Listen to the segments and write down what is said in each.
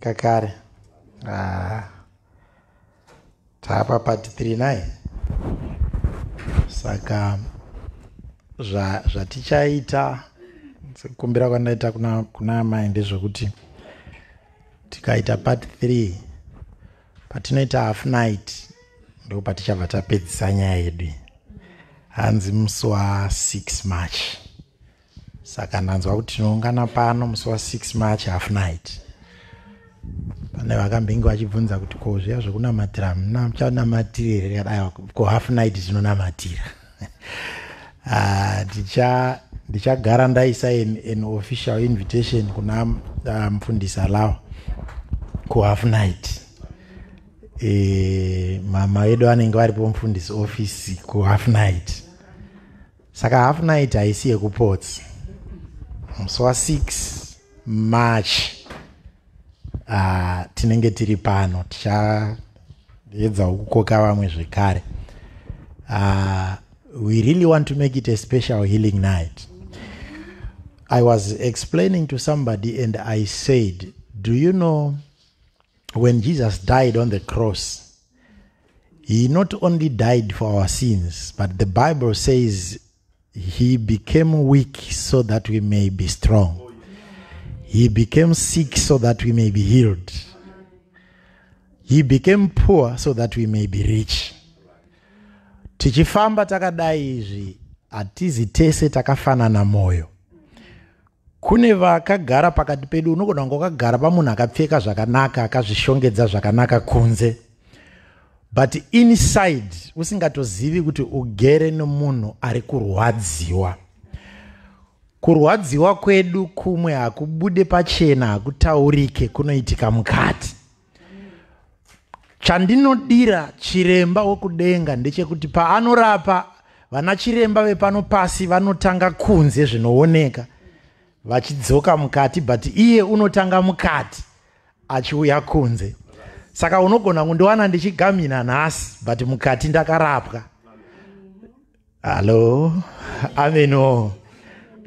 kakare tapa part 3 naye. Saka zvatichaita sekukumbira kwandaita kuna mai ndezvekuti tikaita part 3 patinoita half night ndo patichabva tapedzisa nyaya yedu. Hanzi musi wa6 March. Saka ndanzwa kuti tinoungana pano musi wa6 March half night. Pane vakambinge vachibvunza kuti ko zviya zvokunamatira muchanamatira here kadai ko half night tinonamatira. Ndichagara ndaisa an official invitation kuna mufundisi Lawa ko half night. Mama vedu vanenge varipo mufundisi office ku half night. Saka half night haisi yekupotsa. Musi wa6 March tinenge tiri pano tichaedza kukoka vamwe zvekare. We really want to make it a special healing night. I was explaining to somebody and I said, do you know when Jesus died on the cross, he not only died for our sins, but the Bible says he became weak so that we may be strong. He became sick so that we may be healed. He became poor so that we may be rich. Tichifamba takadai izvi hatizi tese takafanana moyo. Kune vakagara pakati pedu, unogona kunge wakagara pamunhu akapfeka zvakanaka akazvishongedza zvakanaka kunze, but inside usingatozivi kuti ugere nemunhu ari kurwadziwa. Kurwadziwa kwedu kumwe hakubude pachena, hakutaurike, kunoitika mukati. Chandinodira chiremba wekudenga ndechekuti paanorapa vana chiremba vepano pasi vanotanga kunze zvinooneka vachidzoka mukati, but iye unotanga mukati achiuya kunze. Saka unogona kundiwana ndichigamina nhasi but mukati ndakarapwa. Halo, ameno.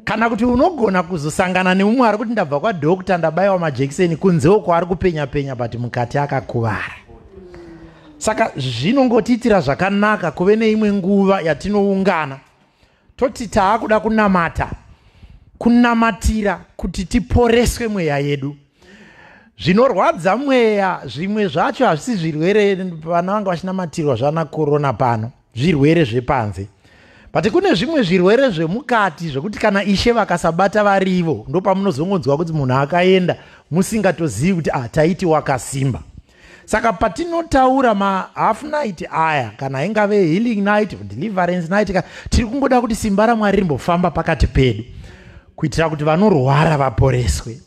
Kana kuti unogona kuzosangana nemumwe ari kuti ndabva kwadhokta ndabayiwa majekiseni kunze uko ari kupenya penya but mukati akakuvara. Saka zvinongotiitira zvakanaka kuve neimwe nguva yatinoungana toti taakuda kunamatira kuti tiporeswe mweya yedu. Zvinorwadza mweya zvimwe zvacho hazvisi zvirwere vana vanga vachinamatirwa zvana korona pano, zvirwere zvepanze. But kune zvimwe zvirwere zvemukati zvokuti kana Ishe vakasabata varivo ndo pamunozongonzwa kuti munhu akaenda musingatozivi kuti taiti wakasimba. Saka patinotaura ma half night aya kana ingave healing night, deliverance night, tiri kungoda kuti simba raMwari rimbofamba pakati pedu kuitira kuti vanorwara vaporeswe.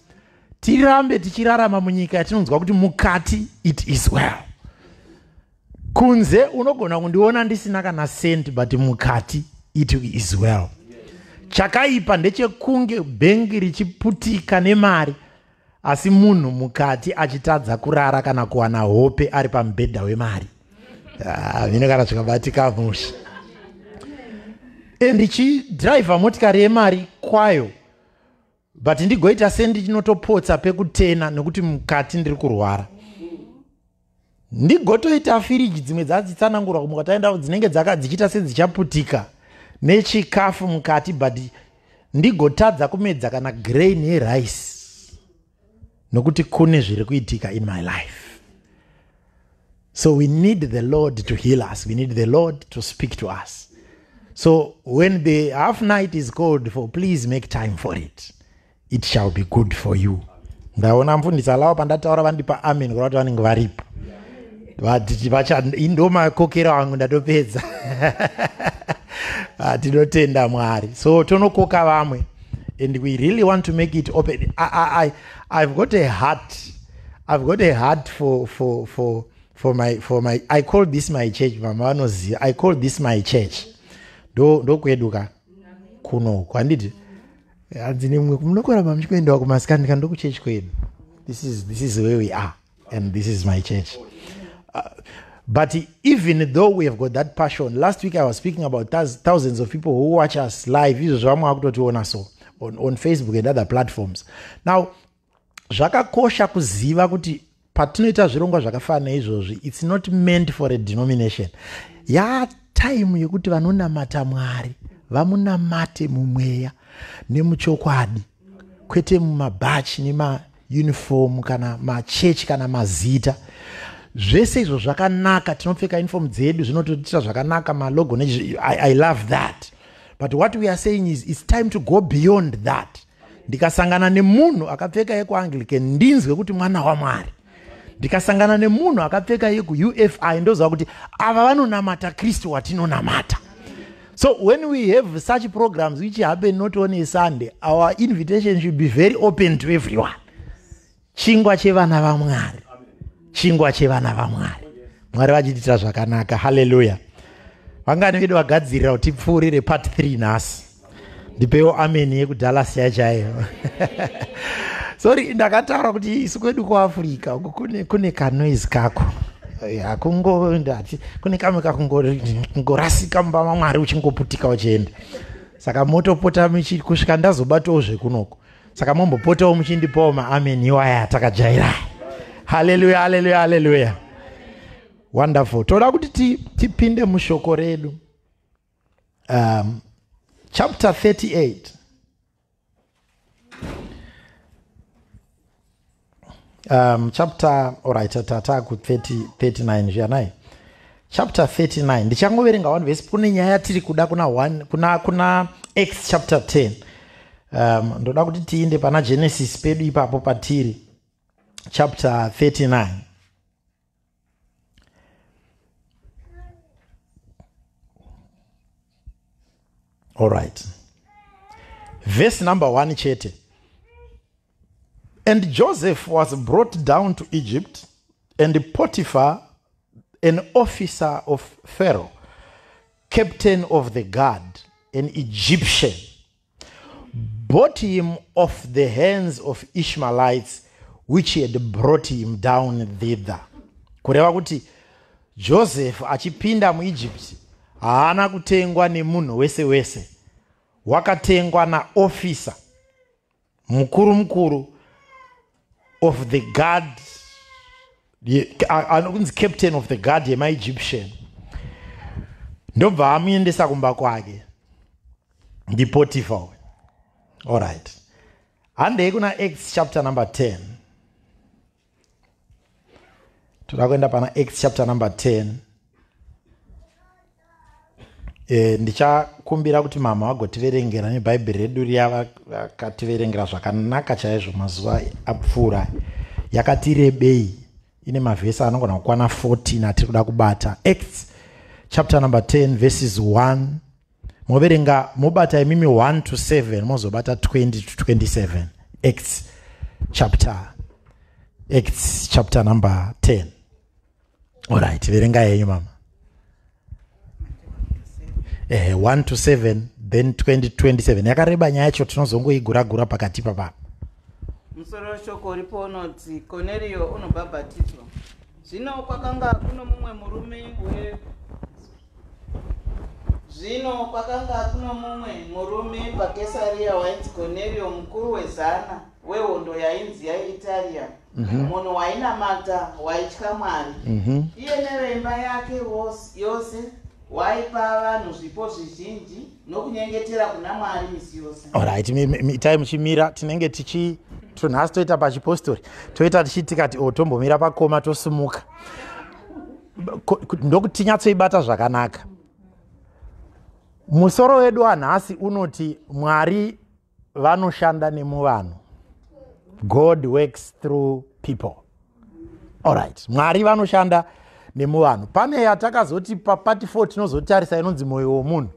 Tirambe tichirarama munyika yatinonzwa kuti mukati it is well. Kunze unogona kundiona ndisina kana sent but mukati it is well. Chakaipa ndechekunge bhengi richiputika nemari asi munhu mukati achitadza kurara kana kuwana hope ari pamubhedha wemari. Vino kana zvikabatika musha. Ndichidhiraivha motikari yemari kwayo but ndigoita sendichinotopotsa pekutena nekuti mukati ndiri kurwara. Ndigotoita firiji dzimwe dzadzitsanangurwa mukataenda dzinenge dzichiita sedzichaputika nechikafu mukati but ndigotadza kumedza kana grain yerice nokuti kune zviri kuitika in my life. So we need the Lord to heal us. We need the Lord to speak to us. So when the half night is called for, please make time for it. It shall be good for you. Ndaona mufundisi Lawa pandataura vandipa amen kuti vanenge varipo. Ndo makokero angu ndatopedza. Tinotenda Mwari. So tonokoka vamwe. And we really want to make it open. I've got a heart. I've got a heart for my I call this my church. Mama knows. I call this my church. Do kweduka kuno kwanditi adzine mwe kumnokora bamchikuenda kumaskani kando ku church kwedu. This is where we are and this is my church. But even though we have got that passion, last week I was speaking about thousands of people who watch us live on Facebook and other platforms. Now, zvakakosha kuziva kuti patinoita zvirongwa zvakafanana izvozvi, it's not meant for a denomination. Time yekuti vanonamata Mwari vamunamate mumweya nemuchokwadi, kwete mumabhachi nemauniform kana machechi kana mazita. Zvese izvo zvakanaka, tinopfeka uniform dzedu zvinotoita zvakanaka, malogo I love that. But what we are saying is it's time to go beyond that. Ndikasangana nemunhu akapfeka yekuAnglican ndinzwe kuti mwana waMwari. Ndikasangana nemunhu akapfeka yeku-UFI ndoziva kuti ava vanonamata Kristu watinonamata. So when we have such programs which happen not on a Sunday, our invitation should be very open to everyone. Chingwa chevana vaMwari. Chingwa chevana vaMwari. Mwari vachitita zvakanaka. Hallelujah. Vangani vedu vagadzirira kuti tipfuurire part 3 nhasi. Ndipewo amen yekudallas chaiyo. Sorry, ndakataura kuti isu kwedu kuAfrica kune kanoise kako. Kune kamwe kakungorasika mumba maMwari uchingoputika uchienda. Saka motopota kusvika ndazobatawo zvekunoko. Saka mombopotawo muchindipawo maamen iwaya atakajaira. Hallelujah, hallelujah, hallelujah. Wonderful. Toda kuti tipinde mushoko redu. Chapter 38. Chapter, alright, tataku 39 zvianai. Chapter 39. Ndichangoverenga 1 verse. Kune nyaya tiri kuda kuna Acts chapter 10. Ndoda kuti tiinde pana Genesis pedu ipapo patiri. Chapter 39. Alright. Verse number 1 chete. And Joseph was brought down to Egypt, and Potiphar, an officer of Pharaoh, captain of the guard, an Egyptian, bought him off the hands of Ishmaelites, which had brought him down thither. Kureva kuti Joseph achipinda muEgypt haana kutengwa nemunhu wese wese, wakatengwa na officer mukuru of the guard, anonzi captain of the guard yemaEgyptian. Ndobva amuendesa kumba kwake ndiPotiphar. Alright. Handei kuna Acts chapter number 10. Toda kuenda pana Acts chapter number 10. Ndichakumbira kuti mama vagotiverengera nebhaibheri redu riya vakativerengera zvakanaka chaizvo mazuva apfuura. Yakati rebei, ine mavhesi anogona kukwana 14 atiri kuda kubata. Acts chapter number 10 verses 1. Moverenga mobata imimi 1 to 7, mozobata 20 to 27. Acts chapter number 10. Alright, verenga yenyu mama. 1 to 7, then 20 to 27. Yakareba nyaya yacho tinozongoigura pakati papa. Musoro shoko ripo unoti Cornelio unobhabhatidzwa. Zvino kwakanga kuno mumwe murume paKesaria wainzi Cornelio, mukuru wezana wehondo yainzi yaItalia, munhu wainamata waitya Mwari. Iye neveimba yake yose waipa vanhu zvipo zvizhinji nokunyengetera kuna Mwari misi yose. Alright, time muchimira tinenge tunhasi toita pachipostori, toita tichitikati tombomira pakoma tosumuka. Ndokuti tinyatsoibata zvakanaka. Musoro wedu wanhasi unoti Mwari vanoshanda nemuvanhu. God works through people. Alright, Mwari vanoshanda nemuvanhu. Pane yatakazoti papati 4 tinozotarisa inonzi mwoyo womunhu.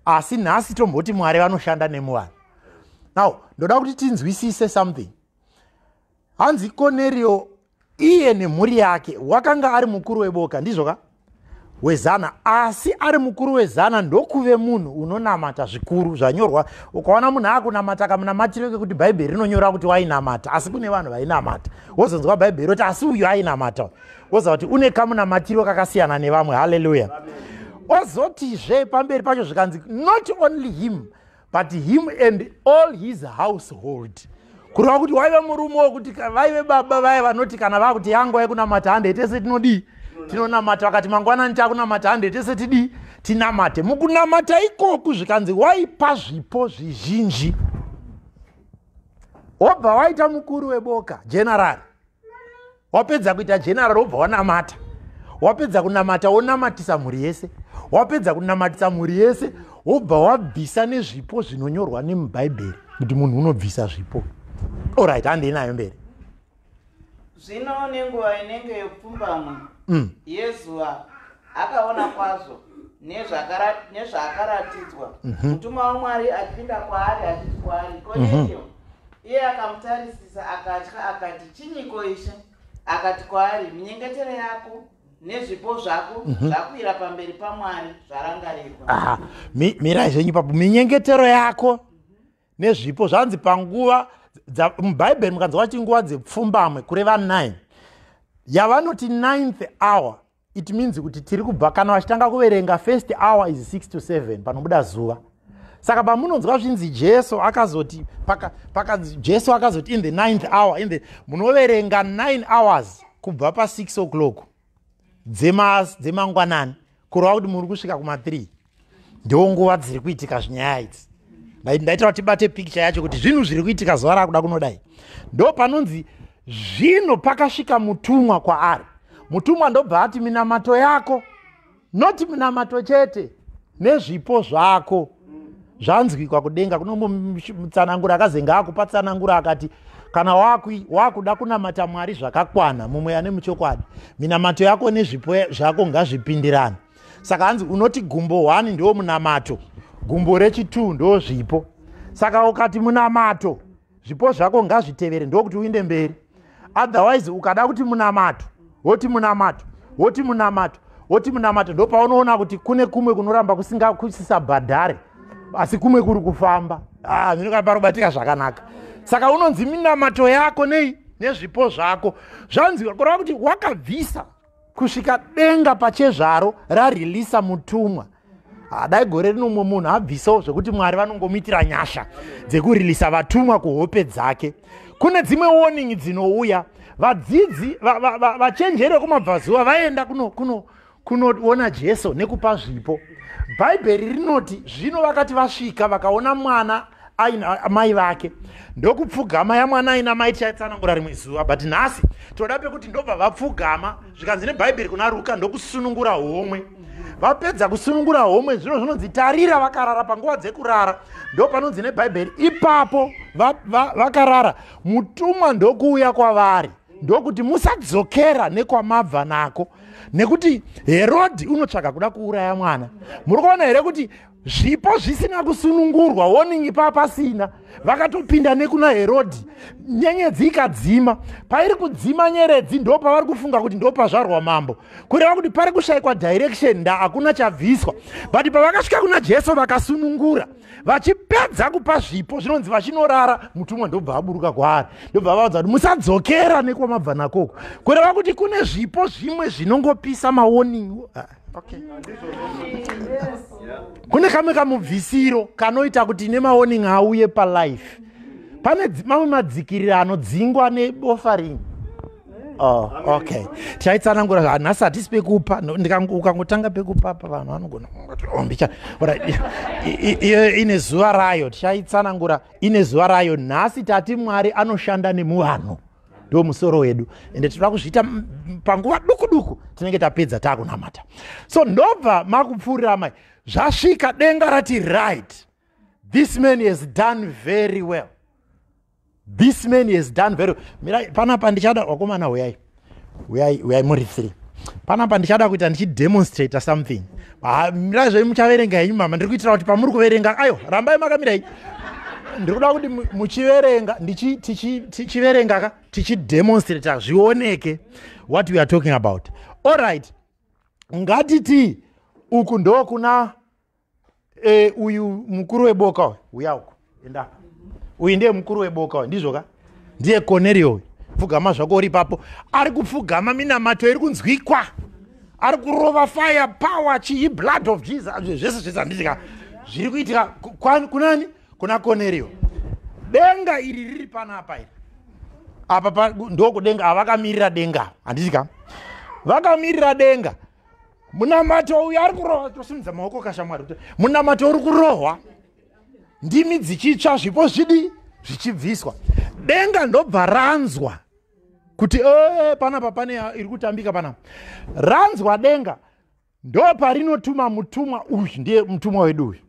Asi nhasi tomboti Mwari vanoshanda nemuvanhu. Now, ndoda kuti tinzwisise something. Hanzi Cornelio iye nemhuri yake wakanga ari mukuru weboka, ndizvo wezana, asi ari mukuru wezana ndokuve munhu unonamata zvikuru zvanyorwa. Ukaona munhu akunamata kamunamatiro kekuti bhaibheri rinonyora kuti wainamata, asi kune vanhu vainamata. Wozonzwa bhaibheri kuti asi uyu ainamata. Woza kuti une kamunamatiro kakasiyana nevamwe. Hallelujah. Ozotizve pamberi pacho zvikanzi not only him but him and all his household. kureva kuti waive murume wokuti vaive baba vaya vanoti kana vakuti yangu aikunamata 100 tese tinodii tinonamata, vakati mangwanani takunamata 100 tese tidii tinamate. Mukunamata ikoku zvikanzi waipa zvipo zvizhinji, wobva waita mukuru weboka general, wapedza kuita general wobva wanamata, wapedza kunamata wonamatisa mhuri yese, wapedza kunamatisa mhuri yese wobva wabvisa nezvipo zvinonyorwa nemubhaibheri kuti munhu unobvisa zvipo. Alright, handei nayo mberi. Zvino nenguva inenge yopfumbamwe Yezuwa akaona kwazvo nezvaakaratidzwa. Mutumwa waMwari achipinda kwaari achiti kwaari, Kornelio. Iye akamutarisisa akatya akati, chinyiko ishe? Akati kwaari, minyengetero yako nezvipo zvako zvakuira pamberi paMwari zvarangarirwa. Mirai zvenyu papo, minyengetero yako nezvipo zvanzi panguva mubhaibheri mukanzi wati nguva dzepfumbamwe kureva 9 yavanoti 9th hour. It means kuti tiri kubva kana vachitanga kuverenga first hour is 6 to 7 panobuda zuva. Saka pamunonzwa zvinzi Jesu akazoti Jesu akazoti in the 9th hour, munoverenga 9 hours kubva pa 6 o'clock dzemangwanani kureva kuti muri kusvika kuma 3 ndio nguva dziri kuitika zvinyaya idzi. Ndaita kuti tibate picture yacho kuti zvinhu zviri kuitika zuva rakuda kunodai. Ndo panonzi zvino pakasvika mutumwa kwaari. Mutumwa ndobva ati minamato yako, noti minamato chete, nezvipo zvako zvanzwikwa kudenga. Kunomutsanangura akazenga akupa tsanangura akati kana wakuda kunamata Mwari zvakakwana mumweya nemuchokwadi, minamato yako nezvipo zvako ngazvipindirane. Saka hanzi unoti gumbo 1 ndio munamato, gumbo rechi2 ndo zvipo. Saka ukati munamato zvipo zvako ngazvitevere ndokuti uinde mberi. Otherwise ukada kuti munamato woti munamato woti munamato woti munamato, ndo paunoona kuti kune kumwe kunoramba kusisabhadhare asi kumwe kuri kufamba. Zvinoka parobatika zvakanaka. Saka unonzi minamato yako nezvipo zvako zvanziwa kureva kuti wakabvisa kusvika denga pachezvaro rarilisa mutumwa. Dai gore rinomwe munhu abvisawo zvekuti Mwari vanongomitira nyasha dzekurilisa vatumwa kuhope dzake. Kune dzimwe warning dzinouya. Vadzidzi vachenjeri vekumabvazuva vaenda kunoona Jesu nekupa zvipo. Bhaibheri rinoti zvino vakati vasvika vakaona mwana aina mai vake ndokupfugama yamwana aina mai chaitsanangura rimwe zuva. But nhasi toda pekuti ndobva vapfugama zvikanzi nebhaibheri kuna Ruka ndokusunungura homwe. Vapedza kusunungura homwe zvino zvinonzi tarira vakarara panguva dzekurara. Ndo panonzi nebhaibheri ipapo vakarara mutumwa ndokuuya kwavari ndokuti musadzokera nekwamabva nako, nekuti Herodhi unotsvaka kuda kuuraya mwana. Muri kuona here kuti zvipo zvisina kusunungurwa, warning papasina, vakatopinda nekuna Herodhi, nyenyedzi ikadzima. Pairi kudzima nyeredzi ndo pavari kufunga kuti ndo pazvarwa mambo, kureva kuti pari kushayikwa direction, hakuna chabviswa. But pavakasvika kuna Jesu vakasunungura vachipedza kupa zvipo zvinonzi vachinorara, mutumwa ndobva aburuka kwaari, ndobva vaudza kuti musadzokera nekwamabva nakoko, kureva kuti kune zvipo zvimwe zvinongopisa mawarning. Okay. Kune kamwe kamubvisiro kanoita kuti nemawarning auye palife. Pane mamwe madzikiriro anodzingwa neofaring. Okay. Chaitsanangura nhasi hatisi pekupa, ukangotanga pekupa vanhu vanogona ine zuva rayo. Chaitsanangura ine zuva rayo. Nhasi tati Mwari anoshanda nemuvanhu, ndo musoro wedu, ende tinoda kuzviita panguva duku tinenge tapedza takunamata. So ndobva makupfuurira mai zvasvika denga rati right, this man has done very well. This man has done very well. Mira panapa ndichada wakomana uyai muri 3. Panapa ndichada kuita ndichidemonstrate something. Mira zve muchaverenga henyu mama, ndiri kuitira kuti pamuri kuverenga ayo rambai makamira iyi. Ndiri kuda kuti muchiverenga tichiverenga tichidemonstrate zvioneke what we are talking about. All right. Ngatiti uku ndo kuna uyu mukuru weboka uya uku enda. Uyu ndiye mukuru weboka ndizvoka? Ndiye Kornelio. Pfugama zvako uri papo. Ari kupfugama minamato iri kunzwikwa. Ari kurova fire power chi blood of Jesus. Zvese zvisanditika zviri kuitika kunani? Kuna Kornelio. denga iri riri panapa iri apa ndokudenga avakamirira denga handisika vakamirira denga munamato uyu ari kurohwa tosimudza maoko kashamwari munamato uri kurohwa ndimi dzichitsva zvipo zvichibviswa denga ndobva ranzwa kuti panapa pane iri kutambika panapa ranzwa denga ndo parinotuma mutumwa uyu ndiye mutumwa wedu uyu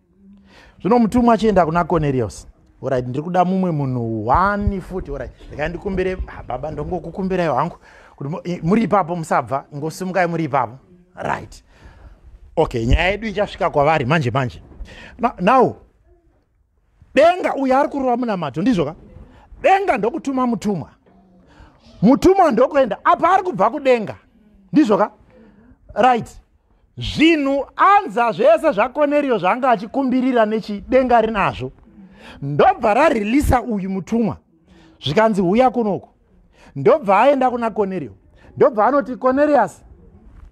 zvino mutumwa achienda kuna Cornelius orit ndiri kuda mumwe munhu 1 futi orit ndikandikumbire baba ndongokukumbirai hangu kuti muri ipapo musabva ngosimukai muri ipapo right okay nyaya yedu ichasvika kwavari manje now denga uyu ari kurova munamato ndizvoka denga ndokutuma mutumwa ndokuenda apa ari kubva kudenga ndizvoka right zvinhu anza zvese zvaCornelius zvanga achikumbirira nechidenga rinazvo ndobva rarilisa uyu mutumwa zvikanzi uya kunoku ndobva aenda kuna Cornelius ndobva anoti Cornelius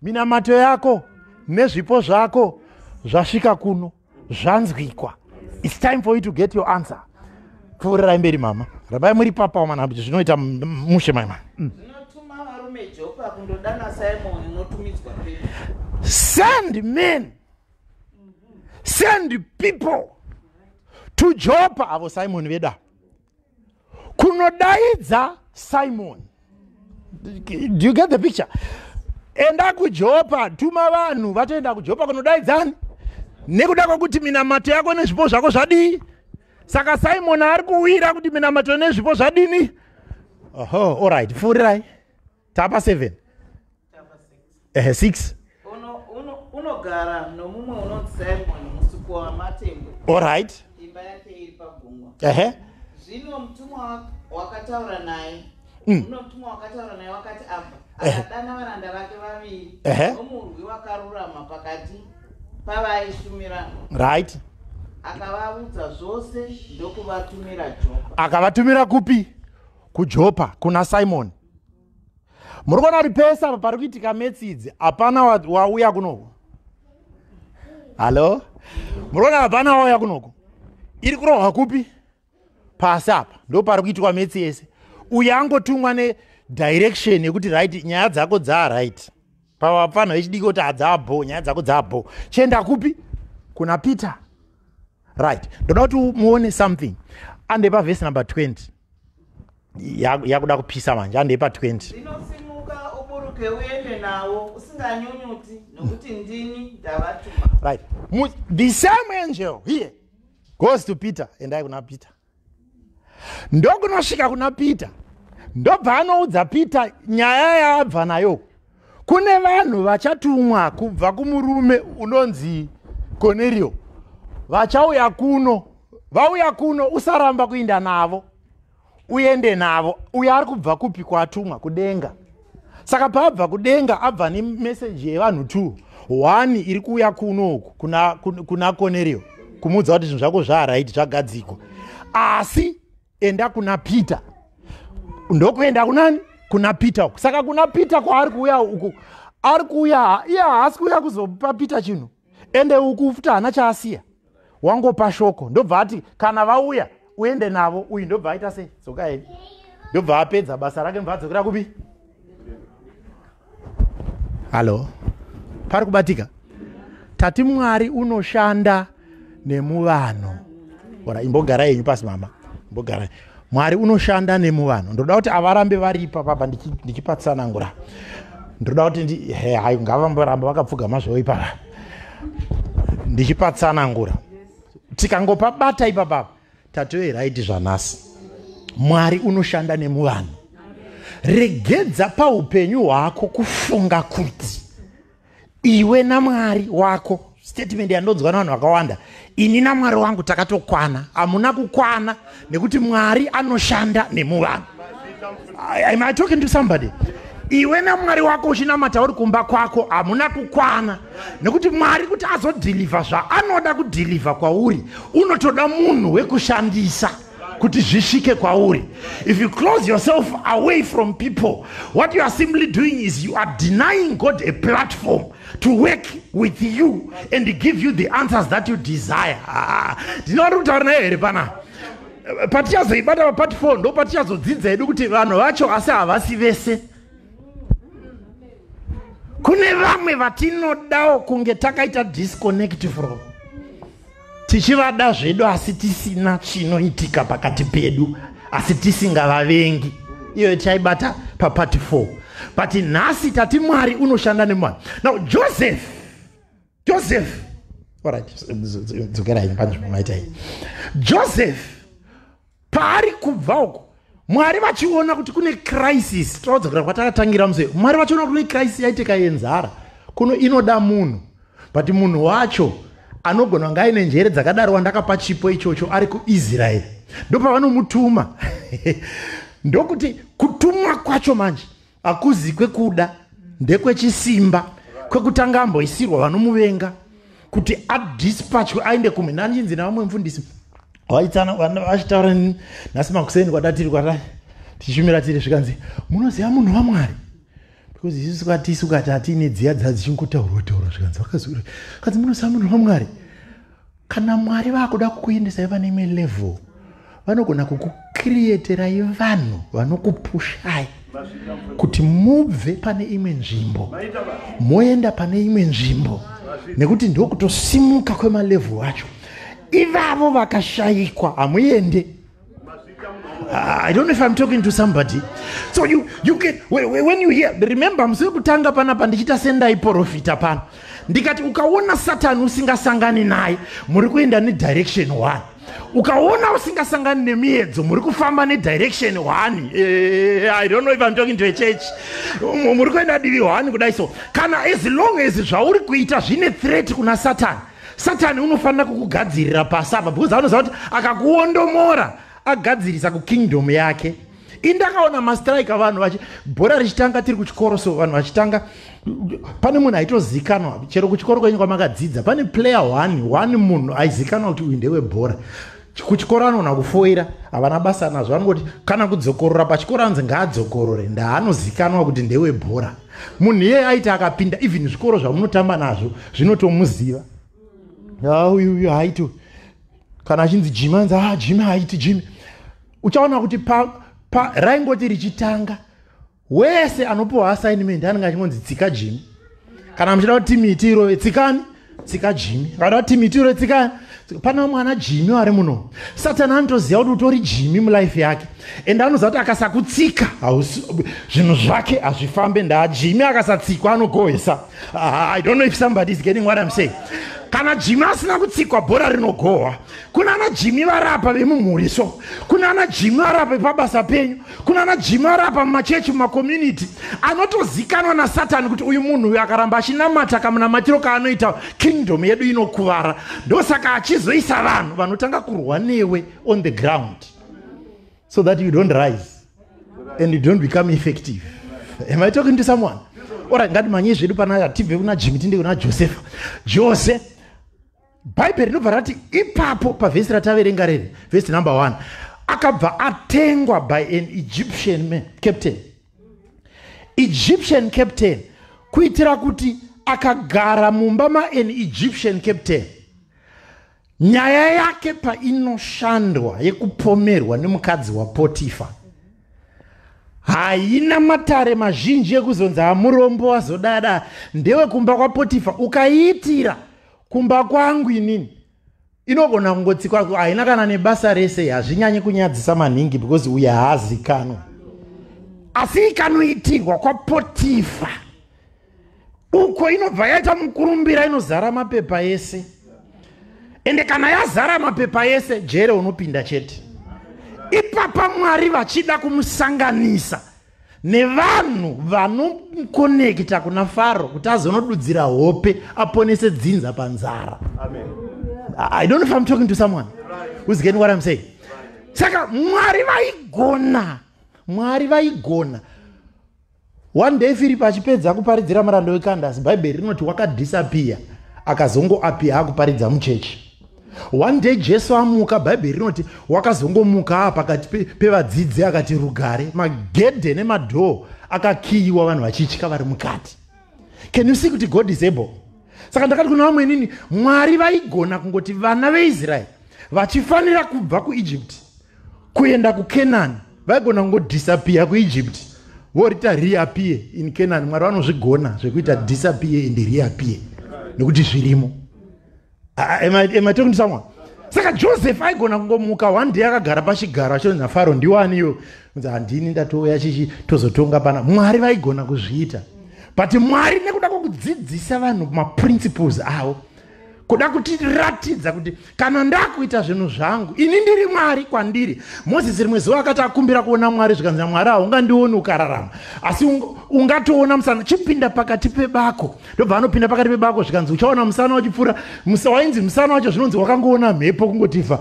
minamato yako nezvipo zvako zvasvika kuno zvanzwikwa it's time for you to get your answer pfuurai mberi mama rabai muri papa mana kuti zvinoita mushe mama Notuma varume Jopa kundodana Simon notumidzwa pedu. Send men, send people to Joppa avo Simon veda kunodaidza Simon. Do you get the picture? Enda kuJopa, tuma vanhu vatoenda kuJopa kunodaidzani nekuda kwokuti minamato yako nezvipo zvako zvadii. Saka Simon ari kuwira kuti minamato nezvipo zvadini. All right, furirai. Tapa 7. Tapa 6. 6. Unogara nomumwe unonzi Simon musuku wamatembo. All right. Imba yake iri pagungwa. Zvino mutumwa wakataura naye. Mutumwa wakataura naye wakati abva. Akadana varanda vake vaviri. Nomurwi wakarurama pakati pavaishumirana. Right. Akavaudza zvose ndokuvatumira Jopa. Akavatumira kupi? KuJopa kuna Simon. Muri kuona kuti pesa apa pari kuitika metsidzi hapana wauya kunoko. Halo? Muri kuona hapana wauya kunoko. Iri kurohwa kupi? Pasi apa ndo pari kuitwa metsi yese. Uyu angotumwa nedirection yekuti right nyaya dzako dza right. Pavafana vechidiki kuti adzabho nyaya dzako dzabho. Chienda kupi? Kuna Peter. Right. Ndoda kuti muone something. Ande pa verse number 20. Yakuda kupisa manje ande pa 20. Zinosimuka uburuke uende nawo usinganyunyuti nokuti ndini ndavatuma. Right. The same angel here goes to Peter and I kuna Peter. Ndokunosvika kuna Peter. Ndobva anoudza Peter nyaya yaabva nayo. Kune vanhu vachatumwa kubva kumurume unonzi Cornelio. Vachauya kuno. Vauya kuno usaramba kuinda navo. Uende navo. Uya ari kubva kupi kwatumwa kudenga. Saka paabva kudenga abva ni message yevanhu 2. 1 iri kuuya kuno kuna Cornelio. Kumudza kuti zvinhu zvako zvaraiti zvagadzikwa. Asi enda kuna Peter. Ndokuenda kunani? Kuna Peter. Saka kuna Peter kwaari kuuya uku. Ari kuuya, haasi kuuya kuzopa Peter chinhu. Ende uku futa hana chaasiya. Wangopa shoko. Ndobva ati kana vauya uende navo. Uyu ndobva aita sei? Dzokai. Ndobva apedza basa rake mbva adzokera kupi? Halo. Pari kubatika. Tati Mwari unoshanda nemuvanhu. Ora imbogara yenyu pasi mama. Imbogara. Mwari unoshanda nemuvanhu. Ndoda kuti avarambe varipa papa ndichipatsanangura. Ndoda kuti hayi ngavamboramba vakapfugama zvo ipapa. Ndichipatsanangura. Tikangopa bata ipapa. Tatoe right zvanasi. Mwari unoshanda nemuvanhu. Regedza paupenyu hwako kufunga kuti iwe naMwari wako. Statement yandodzwa navanhu vakawanda. Ini naMwari wangu takatokwana. Hamuna kukwana nekuti Mwari anoshanda nemuvanhu. Am I talking to somebody? Iwe naMwari wako uchinamata uri kumba kwako hamuna kukwana nekuti Mwari kuti azodhilivha zvaanoda kudhilivha kwauri unotoda munhu wekushandisa kuti zvisvike kwauri. If you close yourself away from people, what you are simply doing is you are denying God a platform to work with you and give you the answers that you desire. Ndinoda kutaura naye here pana. patichazoibata papati 4 ndo patichazodzidza hedu kuti vanhu vacho asi havasi vese. Kune vamwe vatinodawo kunge takaita disconnect from, tichivada zvedu asi tisina chinoitika pakati pedu, asi tisingavavengi. Iyo chaibata papati 4. But nhasi tati Mwari unoshanda nemunhu. Now Joseph, alright, dzokerai panzvimbo maita iyi. Joseph paari kubva uko, Mwari vachiona kuti kune crisis, taudzokera kwatakatangira musei. Mwari vachiona kuti kune crisis yaitika yenzara, kuno inoda munhu, but munhu wacho anogona kunge aine njere dzakadaro wandakapa chipo ichocho ari kuIsraeri. Ndopavanомutuma. Ndokuti kutumwa kwacho manje akuzi kwekuda, ndekwechisimba, kwekutanga amboisirwa vanomuvenga kuti adispatchwe aende kumwe. Ndichinzi navamwe mufundisi vachitaura nhasi makuseni kwadatiri tichishumira tiri zvikanzi munoziva munhu waMwari, because isu kati hatiine dziya dzadzichingotaurwa zvikanzi kanzi munoziva munhu waMwari. Kana Mwari vakuda kukuendesai pane imwe level, vanogona kukucreaterai vanhu vanokupushai kuti mubve pane imwe nzvimbo moenda pane imwe nzvimbo, nekuti ndokutosimuka kwemalevel acho. Ivavo vakashayikwa hamuende. I don't know if I'm talking to somebody. So you can, when you hear, remember musi wekutanga panapa ndichita sendai profita pano ndikati ukaona Satani usingasangani naye muri kuenda nedirection 1, ukaona usingasangani nemiedzo muri kufamba nedirection 1. I don't know if I'm talking to a church. Muri kuenda divi 1 kudai. So kana as long as zvauri kuita zvine threat kuna Satani unofanira kukugadzirira pasaba, because anoziva kuti akakuondomora agadzirisa kukingdom yake. Indakaona mastrike avanhu vachi bhora richitanga tiri kuchikoro, so vanhu vachitanga pane munhu aitozikanwa chero kuchikoro kwenyu kwamakadzidza, pane player 1 munhu aizikanwa kuti uyu ndewebhora. Kuchikoro anogona kufoira, havana basa nazvo, vanongoti kana kudzokorora pachikoro anzi ngaadzokorore, ndaanozikanwa kuti ndewebhora. Munhu iyeye aiti akapinda even zvikoro zvamunotamba nazvo zvinotomuziva. Uyu haiti, kana achinzi Jimmy anzi Jimmy haiti Jimmy. Uchaona kuti raingoti richitanga wese anopiwa assignment anenge achingonzi tsika Jimmy. Kana muchida kuti timiti irove tsikani, tsika Jimmy. Kana kuti timiti irove tsikani, pana mwana Jimmy ari muno. Satani anotoziva kuti utori Jimmy mulife yake, ende anoziva kuti akasakutsika zvinhu zvake hazvifambe. Jimmy akasatsikwa anogohwesa. I don't know if somebody is getting what I'm saying. Kana Jimmy asina kutsikwa bhora rinogohwa. Kuna ana Jimmy varapa vemumhuriso, kuna ana Jimmy varapa pabasa penyu, kuna ana Jimmy varapa mumachechi mumakommunity, anotozikanwa naSatani kuti uyu munhu uyu akaramba achinamata kamunamatiro kaanoita kingdom yedu inokuvara. Ndosaka achizoisa vanhu vanotanga kurwa newe on the ground, so that you don't rise and you don't become effective. Am I talking to someone? Ora ngatimanye zvedu panaya, tibve kuna Jimmy tinde kuna Joseph. Bhaibheri rinobva rati ipapo pavhesi rataverenga rere, vhesi number 1, akabva atengwa by an Egyptian captain, kuitira kuti akagara mumba an Egyptian captain. Nyaya yake painoshandwa yekupomerwa nemukadzi waPotifa haina matare mazhinji ekuzonzi murombo wazodada ndewe kumba kwaPotifa, ukaiitira kumba kwangu inini inogona kungotsikwa, haina kana nebasa rese, hazvinyanyi kunyadzisa maningi because uye haazikanwa. Asi ikanoitirwa kwaPotifa uko inobva yaita mukurumbira, inozara mapepa ese. Ende kana yazara mapepa ese, jere unopinda chete. Ipapa Mwari vachida kumusanganisa nevanhu vanokonekta kuna Faro kuti azonodudzira hope aponese dzinza panzara. Amen. I don't know if I'm talking to someone who's getting what I'm saying. Saka Mwari vaigona. One day Philip achipedza kuparidzira murando weKandasi, Bhaibheri rinoti wakadisappear akazongoappear akuparidza muchechi. One day Jesu amuka, Bhaibheri rinoti wakazongomuka pakati pevadzidzi akati rugare, magedhe nemadhoo akakiyiwa, vanhu vachitya vari mukati. Can you see kuti God is able? Saka ndakati kuna vamwe inini, Mwari vaigona kungoti vana veIsraeri vachifanira kubva kuEgypt kuenda kuKenani, vaigona kungodisappear kuEgypt vorita reappear in Canaan. Mwari vanozvigona zvekuita disappear and reappear nekuti zvirimo. Am I talking to someone? Saka Joseph aigona kungomuka one day akagara pachigaro achionza Faro ndiwaniyo kunzi handini ndatouya chichi tozotonga pana. Mwari vaigona kuzviita, but Mwari nekuda kwokudzidzisa vanhu maprinciples avo, kuda kutiratidza kuti kana ndakuita zvinhu zvangu ini ndiri Mwari kwandiri. Mozisi rimwe zuva akati akumbira kuona Mwari zvikanzi Mwari haungandioni ukararama, asi ungatoona musana chipinda pakati pebako. Ndobva anopinda pakati pebako zvikanzi uchaona musana wachipfuura. Wainzi musana wacho zvinonzi wakangoona mhepo kungotifa.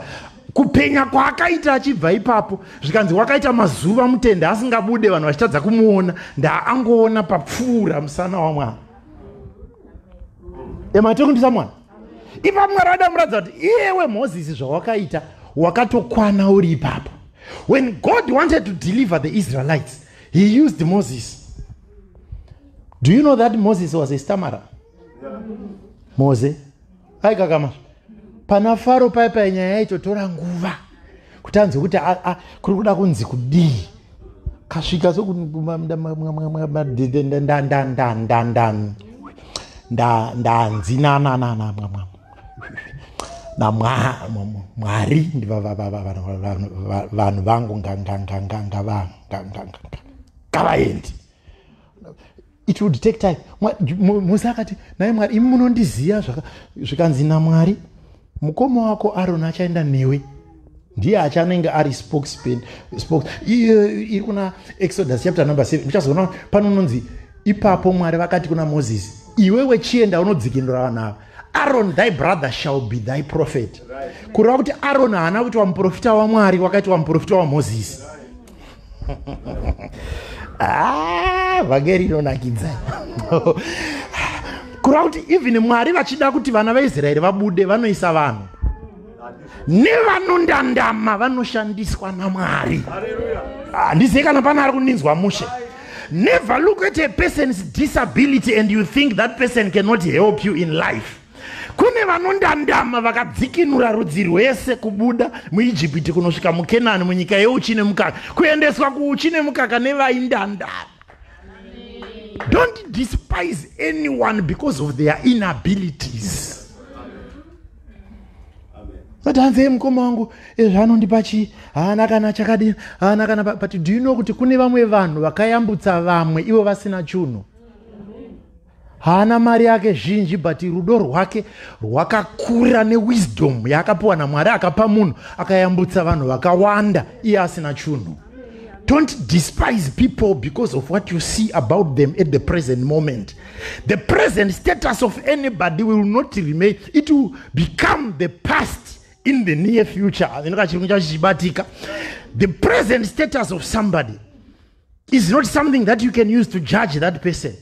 Kupenya kwaakaita achibva ipapo zvikanzi wakaita mazuva mutende asingabude, vanhu vachitadza kumuona, ndaangoona papfuura musana waMwari. Am I talking to someone? Ipa Mwari adamuratidza kuti iyewe Mozisi zvawakaita wakatokwana uri ipapo. When God wanted to deliver the Israelites, he used Moses. Do you know that Moses was a stammerer? Mose aikakama pana Faro paipa nyaya yaitotora nguva kuti anzwe kuti kuri kuda kunzi kudii. Kasvika Mwari vanhu vangu ngavaendi. It would take time. Mose akati naye Mwari imi munondiziva zvikanzi naMwari mukoma wako Aaron achaenda newe, ndiye achanenge ari spokesman. Iri kuna Exodus chapter number 7 muchazoona panononzi ipapo Mwari vakati kuna Moses, iwewe chienda unodzikinura vanhu ava, Aaron thy brother shall be thy prophet. Kureva kuti Aaron haana kuitwa muprofita waMwari, wakaitwa muprofita waMozisi. Vhangeri inonakidza. Kureva kuti even Mwari vachida kuti vana vaIsraeri vabude vanoisa vanhu nevanondandama vanoshandiswa naMwari. Handizivi kana pana ari kuninzwa mushe. Never look at a person's disability and you think that person cannot help you in life. Kune vanondandama vakadzikinura rudzi rwese kubuda muIjipiti kunosvika muKenani, munyika yeuchi nemukaka, kuendeswa kuuchi nemukaka nevaindandama. Don't despise anyone because of their inabilities. Vatanze mukoma wangu zvanondipa chi haana kana chakadini haana kana, but do you know kuti kune vamwe vanhu vakayambutsa vamwe ivo vasina chunhu. Haana mari yake zhinji, but rudo rwake rwakakura newisdom yaakapiwa naMwari akapa munhu akayambutsa vanhu vakawanda iye asina chunhu. Don't despise people because of what you see about them at the present moment. The present status of anybody will not remain. It will become the past in the near future. The present status of somebody is not something that you can use to judge that person,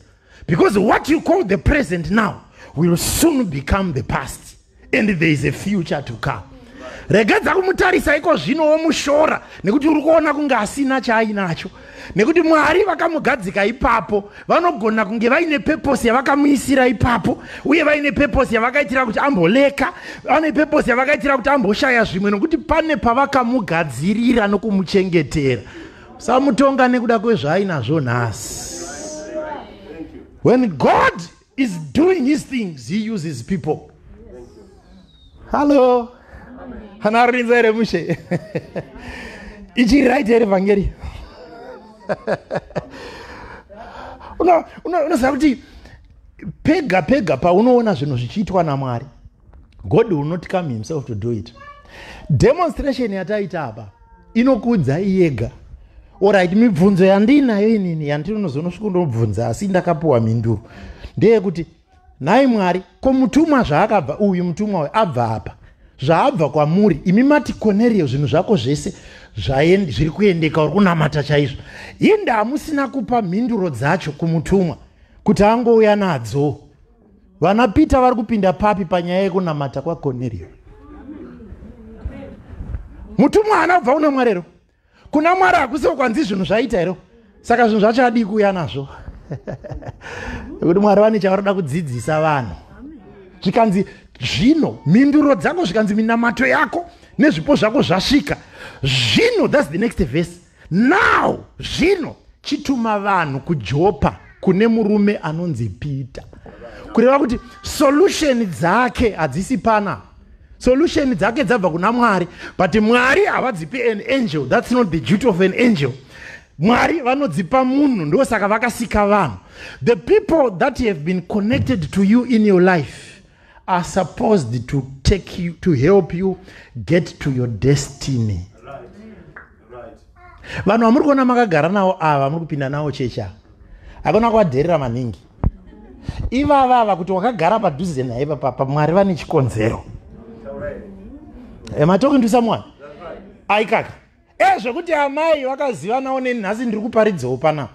because what you call the present now will soon become the past, and there is a future to come. Regadza kumutarisa iko zvino womushora nekuti uri kuona kunge asina chaainacho, nekuti Mwari vakamugadzika ipapo vanogona kunge vaine purpose yavakamuisira ipapo, uye vaine purpose yavakaitira kuti amboleka, vane purpose yavakaitira kuti amboshaya zvimwe, nokuti pane pavakamugadzirira nokumuchengetera. Samutonga nekuda kwezvaainazvo nhasi. When God is doing his things, he uses people. Hello. Hanarinza ere mushe. Ichi right ere vhangeri. Unoziva kuti pega paunoona zvinhu zvichiitwa naMwari, God will not come himself to do it. Demonstration yataita apa inokudza iyega. Alright, mibvunzo yandinayo inini yandinozonosvika kundobvunza asi ndakapiwa mhinduro ndeyekuti nhai Mwari, ko mutumwa zvaakabva, uyu mutumwa uyu abva apa, zvaabva kwamuri imi mati Cornelio zvinhu zvako zvese zviri kuendeka, uri kunamata chaizvo, inde hamusina kupa mhinduro dzacho kumutumwa kuti angouya nadzo. Vana Peter vari kupinda papi panyaya yekunamata kwaCornelio? Mutumwa haana kubva kuna Mwari ero? Kuna Mwari hakusiwo kwanzi zvinhu zvaita ero? Saka zvinhu zvacho adi kuuya nazvo. Nekuti Mwari vane chavaroda kudzidzisa vanhu. Zvikanzi zvino mhinduro dzako, zvikanzi minamato yako nezvipo zvako zvasvika, zvino, that's the next verse. Now zvino chituma vanhu kuJopa kune murume anonzi Peter. Kureva kuti solution dzake hadzisi pana. Solution dzake dzabva kuna Mwari, but Mwari havadzipi an angel. That's not the duty of an angel. Mwari vanodzipa munhu, ndosaka vakasika vanhu. The people that have been connected to you in your life are supposed to take you, to help you get to your destiny. Vanhu vamuri kuona makagara navo ava muri kupinda navo checha, hakuna kuvadherera maningi. Ivava kuti wakagara padhuze naye papa, Mwari vane chikonzero. Am I talking to someone? Aikaka. Zvekuti amai vakaziva nawo neni nhasi ndiri kuparidzawo panapa.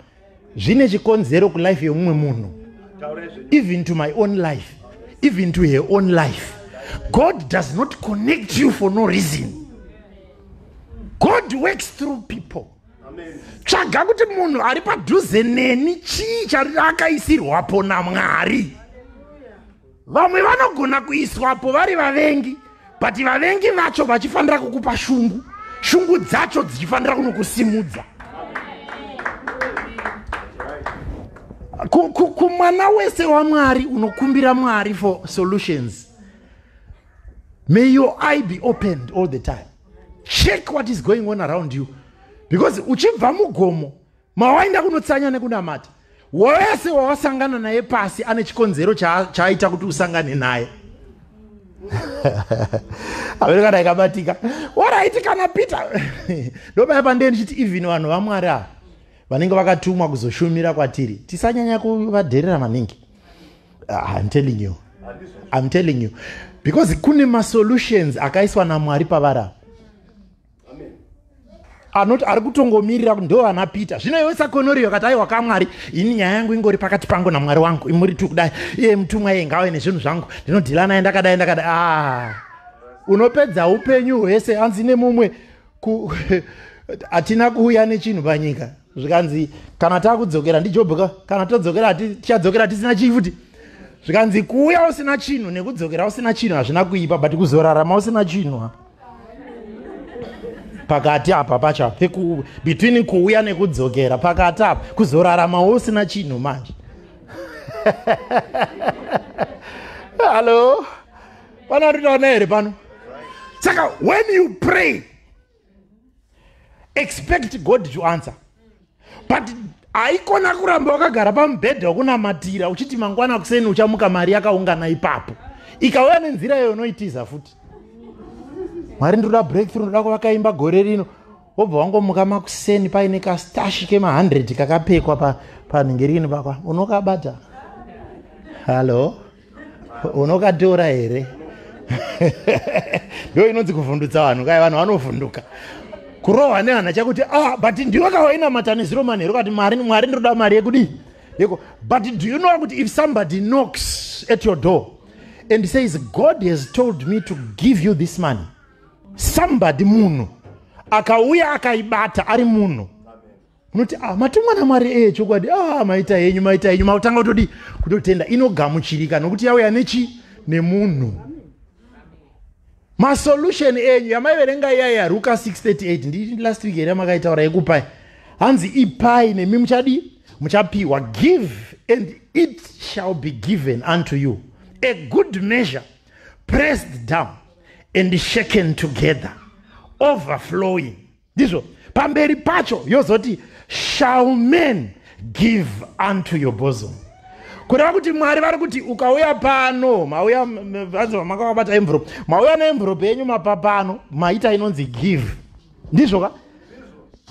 Zvine chikonzero kulife yomumwe munhu. Even to my own life. Even to her own life. God does not connect you for no reason. God works through people. Tsvaga kuti munhu ari padhuze neni chii chakaisirwapo naMwari. Vamwe vanogona kuiswapo vari vavengi, but vavengi vacho vachifanira kukupa shungu. Shungu dzacho dzichifanira kunokusimudza. Kumwana wese waMwari unokumbira Mwari for solutions. May your eye be opened all the time. Check what is going on around you. Because uchibva mugomo, mawainda kunotsanya nekunamata, wese wawasangana naye pasi ane chikonzero chaita kuti usangane naye. Abereka ikabatika. Waraitika na Peter. Ndoba yapande ndichiti even vanhu vaMwari ava vanenge vakatumwa kuzoshumira kwatiri, tisanyanya kuvadherera maningi. I'm telling you. Because kune ma solutions akaiswa naMwari pavari. Ari kutongomirira ndo ana Peter. Zvino iwe Sakonoriyo kati aiwa kaMwari, ini nyaya yangu ingori pakati pangu naMwari wangu. Imuri tu kudai, iye mutumwa ngauye nezvinhu zvangu. Ndinodhila naye ndakadai. Unopedza upenyu hwese hanzi nemumwe atina kuuya nechinhu panyika. Zvikanzi kana takudzokera ndiJobho, kana todzokera tichadzokera tisina chifuti. Zvikanzi kuuya usina chinhu nekudzokera usina chinhu hazvina kuipa, but kuzorarama usina chinhu. Pakati apa pacha between kuuya nekudzokera pakati apa kuzorarama usina chinhu manje. Hello, panaritaona here pano. Saka when you pray, expect God to answer. But haikona kuramba wakagara pamubhedha wekunamatira uchiti mangwana kuseni uchamuka mari yakaungana ipapo. Ikauya nenzira iyo unoitiza futi. Mwari ndoda breakthrough, ndoda kuvakaimba gore rino. Wobva wangomuka makuseni paine kastashi kema 100 kakapekwa panhengerini pakwa. Unokabata? Hello? Unokatora here? Ndio inonzi kuvhundutsa vanhu, kai vanhu vanovhunduka. Kurohwa nehana chakuti but ndiwe kawaina mataniziro manheru kati Mwari ndoda mari yekudi. But do you know kuti if somebody knocks at your door and says God has told me to give you this money, somebody munhu akauya akaibata ari munhu, unoti matumwa naMwari chokwadi, maita yenyu mautanga kutodi kutotenda, inogamuchirika nokuti yauya nemunhu. Ma solution enyu yamaiverenga iya Luka 6:38 ndi last week here makaitaura yekupai. Hanzi ipai nemi muchapiwa. Give and it shall be given unto you. A good measure, pressed down and shaken together, overflowing. Ndizvo pamberi pacho yozoti shall men give unto your bosom. Kureva kuti Mwari vari kuti ukauya pano, mauya makavabata envelope, mauya neenvelope yenyu mapapano, maita inonzi give. Ndizvo ka?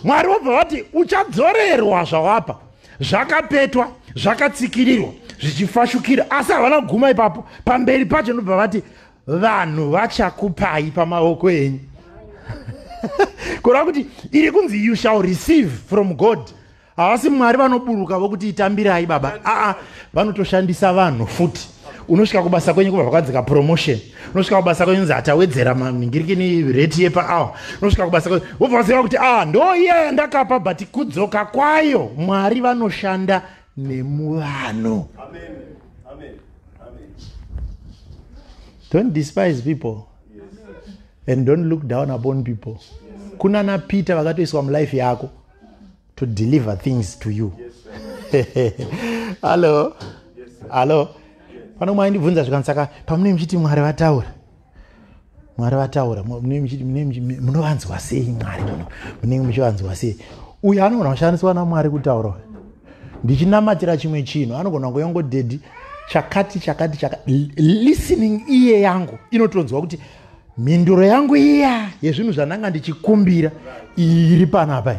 Mwari wobva vati uchadzorerwa zvawapa, zvakapetwa, zvakatsikirirwa, zvichifashukira, asi havana kuguma ipapo. Pamberi pacho ndobva vati vanhu vachakupai pamaoko enyu. Kureva kuti iri kunzi you shall receive from God. Havasi Mwari vanoburuka vokuti itambirai baba. Vanotoshandisa vanhu futi. Unosvika kubasa kwenyu kubva vakadzika promotion. Unosvika kubasa kwenyu nzi atawedzera mingirikini rate yepa hour. Unosvika kubasa kwenyu wobva waziva kuti ndo iya yandakapa, but kudzoka kwayo Mwari vanoshanda nemuvanhu. Amen. Don't despise people. And don't look down upon people. kuna naPeter vakatoiswa mulife yako to deliver things to you. Hello. Hello. Pano mwaindibvunza zvikansaka pamune muchiti Mwari vataura munovanzwa sei Mwari munenge muchivanzwa sei? Uyu anogona kushandiswa naMwari kutaura. Ndichinamatira chimwe chinhu anogona kuyongodhedhi chakati listening iye yangu inotonzwa kuti mhinduro yangu iya yezvinhu zvananga ndichikumbira iri panapa.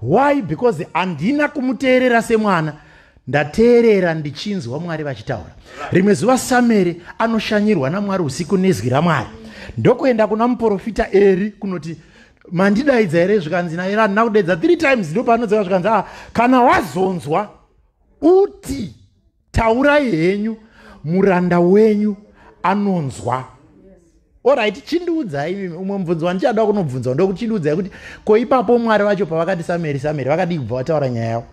Why? Because handina kumuteerera semwana, ndateerera ndichinzwa Mwari vachitaura. Rimwe zuva Sameri anoshanyirwa naMwari usiku nezwi raMwari. Ndokuenda kuna muprofita Eri kunoti mandidaidza here zvikanzi naye handina kudaidza 3 times. Ndo paanodzeva zvikanzi kana wazonzwa uti taurai henyu muranda wenyu anonzwa. Alright, chindiudzai mimi umwe mubvunzo wandichada kunobvunza ndokuti chindiudzai kuti ko ipapo Mwari vacho pavakati Sameri vakadi kubva vataura nyaya yavo.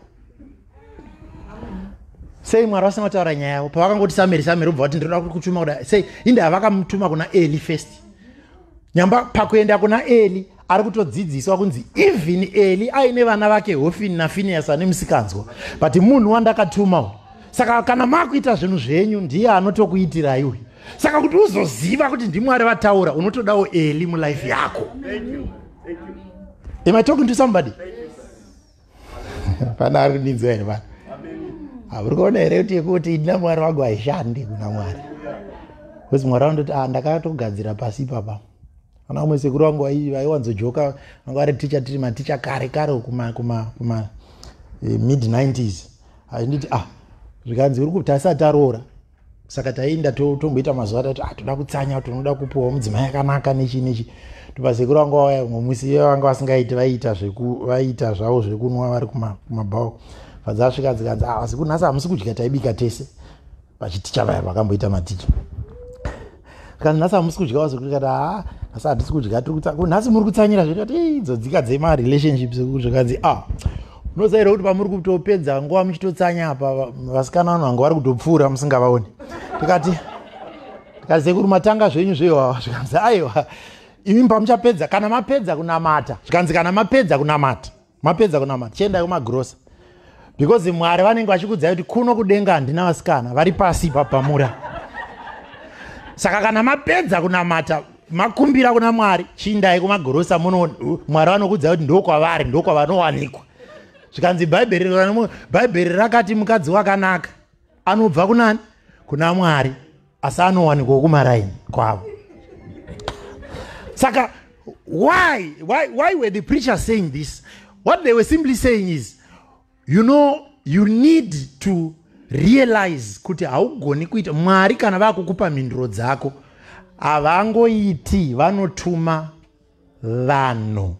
Sei Mwari vasina kutaura nyaya yavo pavakangoti Sameri ubva vati ndinoda kutuma kuda sei inda vakamutuma kuna Eli first. Nyamba pakuenda kuna Eli ari kutodzidziswa kunzi even Eli aine vana vake Hofini naFinehasi ane musikanzwa, but munhu wandakatuma. Saka kana makuita zvinhu zvenyu ndiye anotokuitirai uyu. Saka kuti uzoziva kuti ndiMwari vataura unotodawo Eli mulife yako. Am I talking to somebody? Pana ari kudinzwa here vanhu. Uri kuona here kuti ina Mwari wangu haishandi kuna Mwari. Kwezi Mwari wandoti ndakatogadzira pasi papa. Kana umwe sekuru wangu vaiwanzojoka vanga vari ticha tiri maticha kare kuma mid 90s. Anditi zvikanzi uri kuti asati aroora. Saka taenda tomboita mazuva tati toda kutsanya tinoda kupuwa mudzimai akanaka nechi. Tupasekuru wangu wauya musi vanga vasingaiti vaita zvavo zvekunwa vari kumabhawo. Vadzasvika dzikanzi asi nhasi hamusi kudya taibika tese. Pachiticha vaya vakamboita maticha. Kana nhasi hamusi kudya wazokati nhasi hatisi kudya nhasi muri kutsanyira zvekati idzodzika dzemarelationships zvekanzi unozaira kuti pamuri kutopedza nguva muchitotsanya apa vasikana vanhu vanga vari kutopfuura musingavaoni. Tikati sekuru matanga zvenyu zvewawa zvikanzi aiwa imi pamuchapedza kana mapedza kunamata zvikanzi kana mapedza kunamata chiendai kumagrosa because Mwari vanenge vachikudzai kuti kuno kudenga handina vasikana vari pasi papamura. Saka kana mapedza kunamata makumbira kuna Mwari chiindai kumagrosa muno Mwari vanokudzai kuti ndokwavari ndokwavanowanikwa. Zvikanzi Bhaibheri rakati mukadzi wakanaka anobva kunani? Kuna Mwari, asi anowanikwa kumaraini kwavo. Saka why were the preachers saying this? What they were simply saying is, you need to realize kuti haugoni kuita Mwari kana vakukupa mhinduro dzako havangoiti, vanotuma vanhu.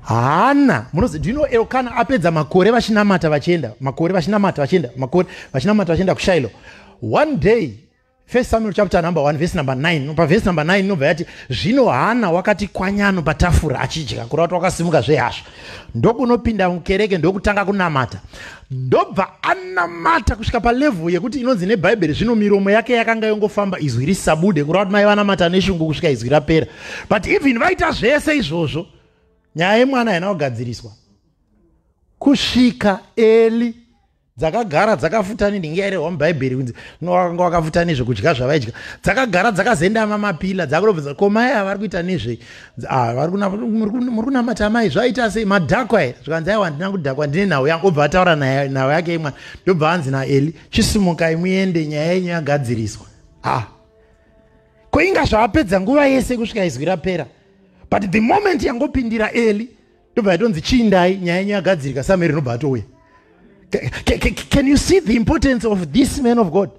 Do you know Elkanah apedza makore vachinamata vachienda kuShilo. One day, 1 Samuel chapter number 1 verse number 9. Pa verse number 9 nobva yati zvino Hana wakati kwanyano patafura achidya kurati wakasimuka zvehasha. Ndokunopinda mukereke ndokutanga kunamata. Ndobva anamata kusvika palevel yekuti inonzi neBhaibheri zvino miromo yake yakanga yongofamba izwi risabude kurati mai vanamata neshungu kusvika izwi rapera. But even vaita zvese izvozvo nyaya yemwana haina kugadziriswa. Kusvika Eli dzakagara dzakafutani ndingairehwa muBhaibheri kunzi vakanga vakafutani nezvekudya zvavaidya. Dzakagara dzakazendama mapila dzakurobvunza ko mai ava vari kuita nezve muri kunamata mai zvaita sei madhakwa here zvikanzi aiwa handina kudhakwa ndine nhau yangu. Obva ataura nhau yake imwana ndobva anzi naEli chisimukai muende nyaya yenyu yagadziriswa. Ko inga zvavapedza nguva yese kusvika izwi rapera. But the moment yangopindira Eli ndobva yatonzi chiindai nyaya yenyu yagadzirika. Sameri nobva atouya. Can you see the importance of this man of God?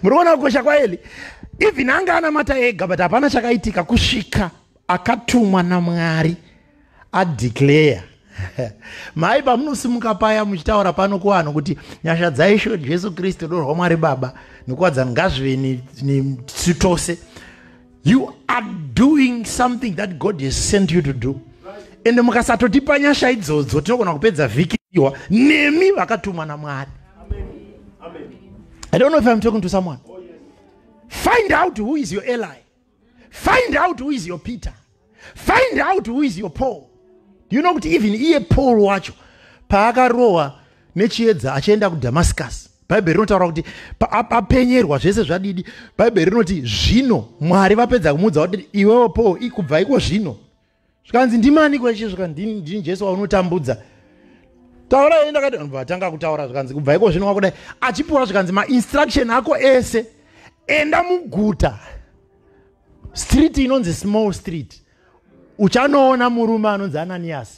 Muriona kukosha kwaEli. Even anga anamata ega but hapana chakaitika kusvika akatumwa naMwari adeclare. Mai pamunosimuka paya muchitaura pano kuvanhu kuti nyasha dzaisho Jesu Kristu rudo rwaMwari Baba nekuwadza ngazvive nesu tose. You are doing something that God has sent you to do. Ende mukasatotipa nyasha idzodzo tinogona kupedza vhiki iwa nemi vakatumwa naMwari. I don't know if I'm talking to someone. Find out who is your ally. Find out who is your Peter. Find out who is your Paul. Do you know kuti even iye Paul wacho paakarowa nechiedza achienda kuDamascus, Bhaibheri rinotaura kuti apenyerwa zvese zvadidi. Bhaibheri rinoti zvino Mwari vapedza kumudza kuti iwewo Paul ikubva iko zvino. Zvikanzi ndimani kweshe zvikanzi ndini Jesu waunotambudza. Taura enda kati vatanga kutaura zvikanzi kubva iko zvino wakudai. Achipuwa zvikanzi ma-instruction ako ese. Enda muguta. Street inonzi small street. Uchanoona murume anonzi Ananias.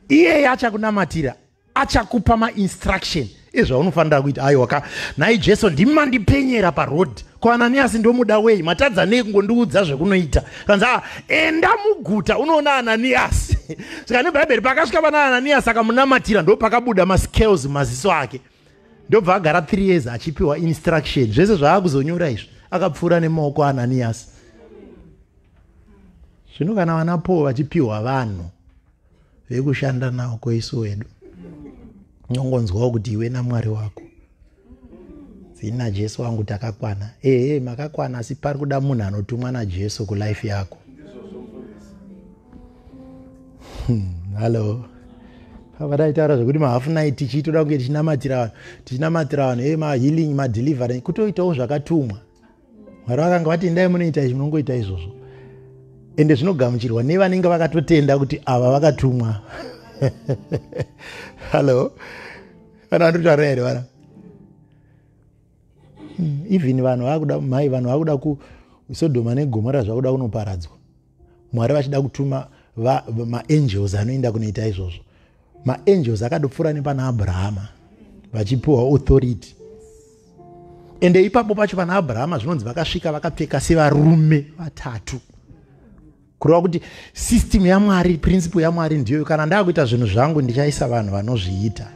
Iye achakunamatira. Achakupa ma-instruction. Ezvaunofanira kuita. Aiwa nai Jesu ndimandipenyera paroad. Ko Ananias ndomuda wei. Matadza nekungondiudza zvekunoita. Kanzi enda muguta unoona Ananias. Saka neBhaibheri pakasvika pana Ananias akamunamatira ndo pakabuda ma-scales maziso ake. Ndobva agara 3 years achipiwa instruction. Zvese zvaakuzonyora izvi akapfuura nemaoko Ananias. Zvino kana vana Paul vachipiwa vanhu vekushanda navo kweisu wedu, unongonzwawo kuti iwe naMwari wako dzina Jesu wangu takakwana. Makakwana, asi pari kuda munhu anotumwa naJesu kulife yako. Hello. Pavadaitaura zvokuti mahafu night tichitoda kunge tichinamatira vanhu ma-healing, ma-deliverance, kutoitawo zvakatumwa. Mwari vakanga vati endai munoita izvi munongoita izvozvo. Ende zvinogamuchirwa nevanenge vakatotenda kuti ava vakatumwa. Hello. Kana nditaura here vana. Even vanhu vakuda kuSodoma neGomora zvakuda kunoparadzwa. Mwari vachida kutuma ma-angels anoenda kunoita izvozvo. Ma-angels akadopfuura nepana Abrahama vachipiwa authority. Ende ipapo pacho pana Abrahama zvinonzi vakasvika vakapfeka sevarume 3. Kureva kuti system yaMwari, principle yaMwari ndiyo kana ndakuita zvinhu zvangu ndichaisa vanhu vanozviita.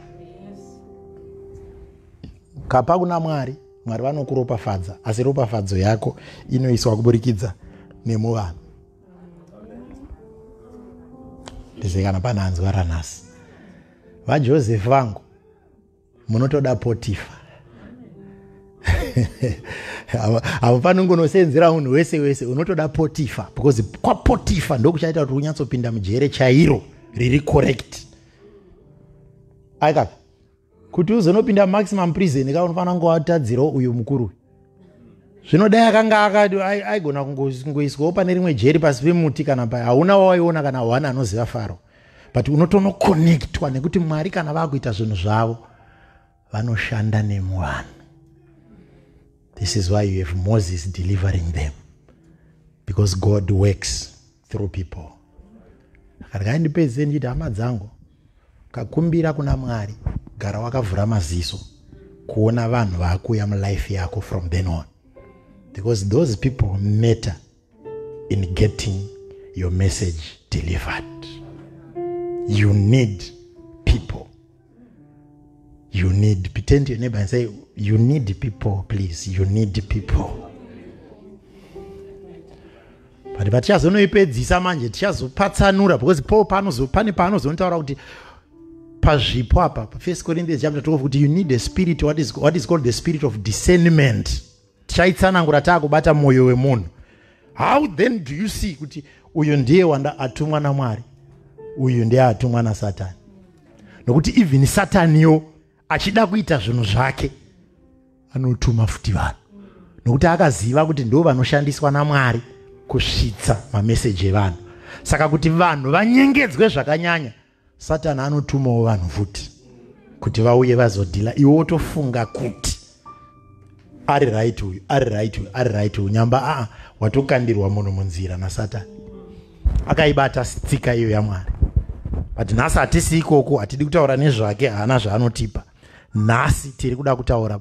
Kapa kuna Mwari vanokuropafadza, asi ropafadzo yako inoiswa kuburikidza nemuvanhu. Ndizekana pana hanzwa ranhasi. VaJoseph vangu munotoda Potifa. Avo panongonosenzera munhu wese unotoda Potifa, because kwa Potifa ndokuchaita kuti unyatsopinda mujere chairo riri correct. Aika kuti uzonopinda maximum prison kaunofana kunge watadzirawo uyu mukuru. Zvinodai akanga akati aigona kungoiswawo pane rimwe jeri pasi pemuti kana hauna wawaiona kana hwana anoziva Faro. But unotonoconnectwa nekuti Mwari kana vakuita zvinhu zvavo vanoshanda nemuvanhu. This is why you have Moses delivering them, because God works through people. Akaindipedze nditi hama dzangu, kakumbira kuna Mwari, gara wakavhura maziso kuona vanhu vakuya mulife yako from then on, because those people matter in getting your message delivered. You need people. You need, pretend to your neighbor and say, you need people, please. You need people. But tichazonoipedzisa manje tichazopatsanura, because Paul pane paanozotaura kuti pazvipo apa 1 Corinthians chapter 12 kuti you need a spirit, what is called the spirit of discernment. Tichaitsanangura taakubata mwoyo wemunhu. How then do you see kuti uyu ndiye wanda atumwa naMwari, uyu ndiye atumwa naSatani? Nokuti even Sataniyo achida kuita zvinhu zvake anotuma futi vanhu, nokuti akaziva kuti ndo vanoshandiswa naMwari kusvitsa mameseji evanhu. Saka kuti vanhu vanyengedzwe zvakanyanya, Satani anotumawo vanhu futi kuti vauye vazodhila. Iwe wotofunga kuti ari right uyu nyamba watokandirwa munhu munzira naSatani. Akaibata tsika iyo yaMwari. But nhasi hatisi ikoko, hatidi kutaura nezvake, haana zvaanotipa. Nhasi tiri kuda kutaura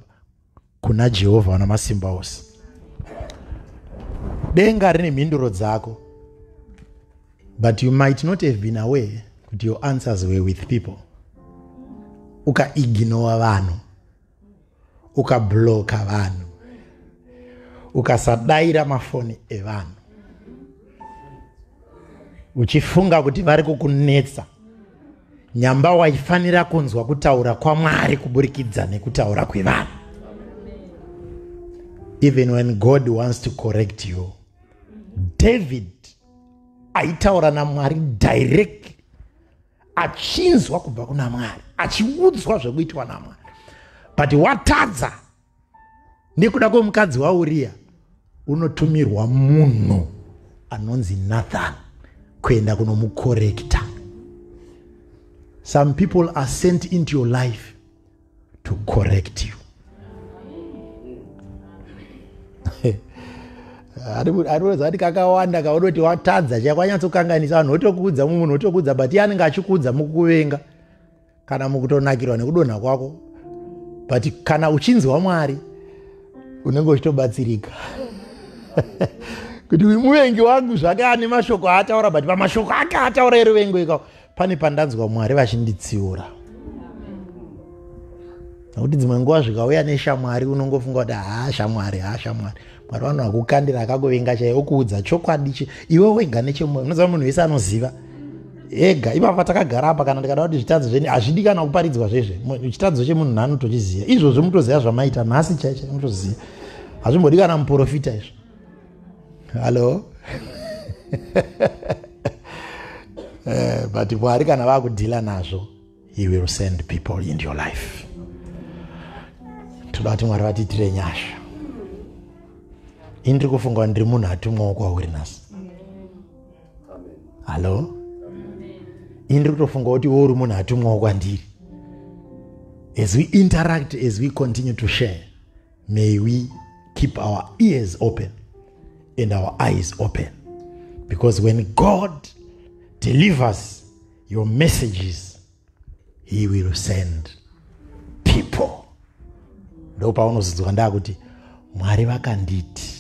kuna Jehovha Wamasimba Ose. Denga rine mhinduro dzako, but you might not have been aware that your answers were with people. Uka-ignore vanhu, uka-bloka vanhu, ukasadaira mafoni evanhu, uchifunga kuti vari kukunetsa. Nyamba waifanira kunzwa kutaura kwaMwari kuburikidza nekutaura kwevanhu. Even when God wants to correct you, David aitaura naMwari direct, achinzwa kubva kuna Mwari, achiudzwa zvekuitwa naMwari. But watadza nekuda kwomukadzi waUria, unotumirwa munhu anonzi Nathan kuenda kunomukorekta. Some people are sent into your life to correct you. Ari kakawanda kaunoti watadza chakwanyatsokanganisa vanhu votokuudza munhu votokuudza, but iye anenge achikuudza mukuvenga kana mukutonakirwa nekudonha kwako. But kana uchinzwa Mwari unenge uchitobatsirika. Kuti muvengi wangu zvake ane mashoko aataura, but pamashoko ake ataura eruvengo ikao pane pandanzwa Mwari vachinditsiura. Nokuti dzimwe nguva zvikauya neshamwari unongofunga kuti shamwari Mwari vanokukandira akakuvenga chaiye okuudza chokwadi iwe wega nechemwoyo. Unoziva munhu wese anoziva ega. Ipapa takagara apa, kana ndikada kuti zvitadzo zvenyu hazvidi kana kuparidzwa zvezve. Chitadzo chemunhu nhano tochiziva. Izvozvo mutoziva zvamaita nhasi chaiche mutoziva. Hazvimbodi kana muprofita izvo. Hello? But Mwari kana vakudhila nazvo, he will send people into your life. Toda kuti Mwari vatitire nyasha. Indiri kufunga ndiri munhu atumwawo kwauri nhasi. Hello? Indiri kutofunga kuti uri munhu atumwawo kwandiri. As we interact, as we continue to share, may we keep our ears open and our eyes open. Because when God delivers your messages, he will send people. Ndo paunozidzwa ndakuti Mwari vakanditi.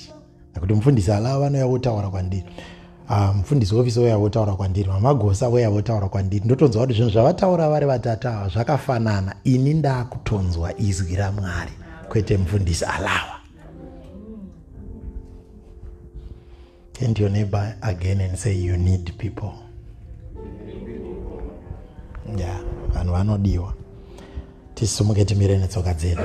Kuti mufundisi alava vanouya votaura kwandiri. Mufundisi wofisi ouya votaura kwandiri. Mamagosa ouya votaura kwandiri. Ndotonzwa kuti zvinhu zvavataura vari vatatu ava zvakafanana. Ini ndakutonzwa izwi raMwari, kwete mufundisi alava. Turn to your neighbor again and say, you need people. Yeah, vanhu vanodiwa. Tisumuke timire netsoka dzedu.